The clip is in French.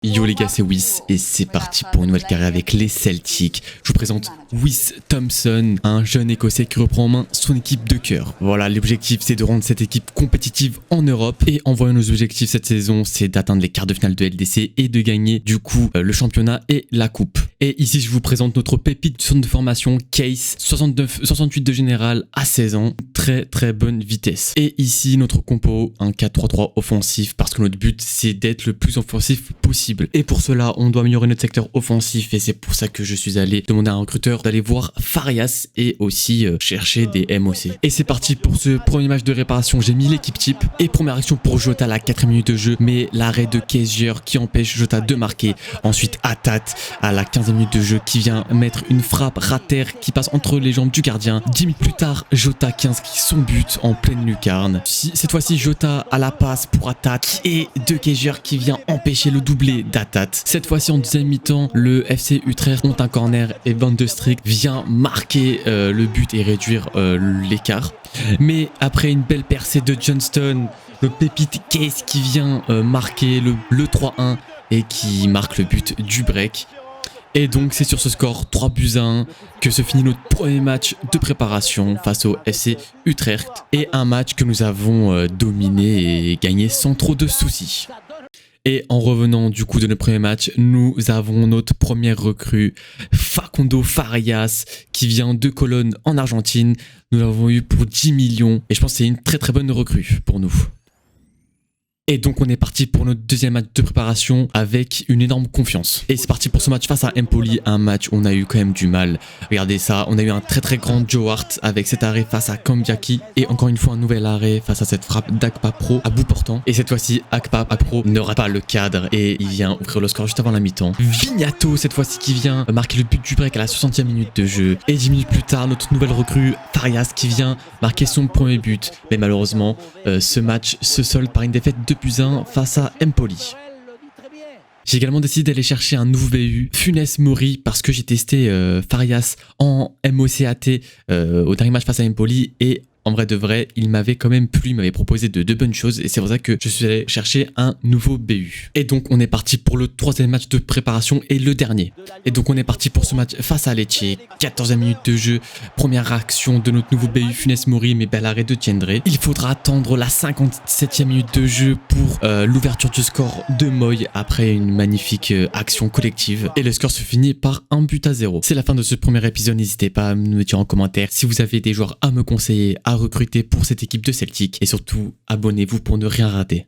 Yo les gars, c'est Wiss et c'est parti pour une nouvelle carrière avec les Celtics. Je vous présente Wiss Thompson, un jeune écossais qui reprend en main son équipe de cœur. Voilà, l'objectif c'est de rendre cette équipe compétitive en Europe et en voyant nos objectifs cette saison, c'est d'atteindre les quarts de finale de LDC et de gagner du coup le championnat et la coupe. Et ici je vous présente notre pépite du centre de formation Case, 68 de général à 16 ans, très bonne vitesse. Et ici notre compo, un 4-3-3 offensif parce que notre but c'est d'être le plus offensif possible. Et pour cela, on doit améliorer notre secteur offensif et c'est pour ça que je suis allé demander à un recruteur d'aller voir Farias et aussi chercher des MOC. Et c'est parti pour ce premier match de réparation. J'ai mis l'équipe type et première action pour Jota à la 4e minute de jeu, mais l'arrêt de Kessier qui empêche Jota de marquer. Ensuite Atat à la 15e minute de jeu qui vient mettre une frappe rater qui passe entre les jambes du gardien. 10 minutes plus tard, Jota qui inscrit son but en pleine lucarne. Cette fois-ci, Jota à la passe pour Atat et de Kessier qui vient empêcher le doublé d'Atat. Cette fois-ci en deuxième mi-temps, le FC Utrecht monte un corner et Van de Streek vient marquer le but et réduire l'écart. Mais après une belle percée de Johnston, notre pépite Case qui vient marquer le 3-1 et qui marque le but du break. Et donc c'est sur ce score 3-1 que se finit notre premier match de préparation face au FC Utrecht. Et un match que nous avons dominé et gagné sans trop de soucis. Et en revenant du coup de notre premier match, nous avons notre première recrue, Facundo Farias, qui vient de Cologne en Argentine. Nous l'avons eu pour 10 millions et je pense que c'est une très bonne recrue pour nous. Et donc on est parti pour notre deuxième match de préparation avec une énorme confiance. Et c'est parti pour ce match face à Empoli, un match où on a eu quand même du mal. Regardez ça, on a eu un très grand Joe Hart avec cet arrêt face à Kambiaki. Et encore une fois un nouvel arrêt face à cette frappe d'Akpa Pro à bout portant. Et cette fois-ci, Akpa Pro ne rate pas le cadre et il vient ouvrir le score juste avant la mi-temps. Vignato cette fois-ci qui vient marquer le but du break à la 60e minute de jeu. Et 10 minutes plus tard, notre nouvelle recrue, Farias, qui vient marquer son premier but. Mais malheureusement, ce match se solde par une défaite 2-1 face à Empoli. J'ai également décidé d'aller chercher un nouveau BU, Funes Mori, parce que j'ai testé Farias en MOCAT au dernier match face à Empoli et en vrai de vrai, il m'avait quand même plu, il m'avait proposé de bonnes choses et c'est pour ça que je suis allé chercher un nouveau BU. Et donc on est parti pour le troisième match de préparation et le dernier. Et donc on est parti pour ce match face à Lecce, 14e minute de jeu, première action de notre nouveau BU Funes Mori, mais bel arrêt de Tiendre. Il faudra attendre la 57e minute de jeu pour l'ouverture du score de Moy après une magnifique action collective. Et le score se finit par 1-0. C'est la fin de ce premier épisode, n'hésitez pas à me dire en commentaire si vous avez des joueurs à me conseiller, à recruter pour cette équipe de Celtic et surtout abonnez-vous pour ne rien rater.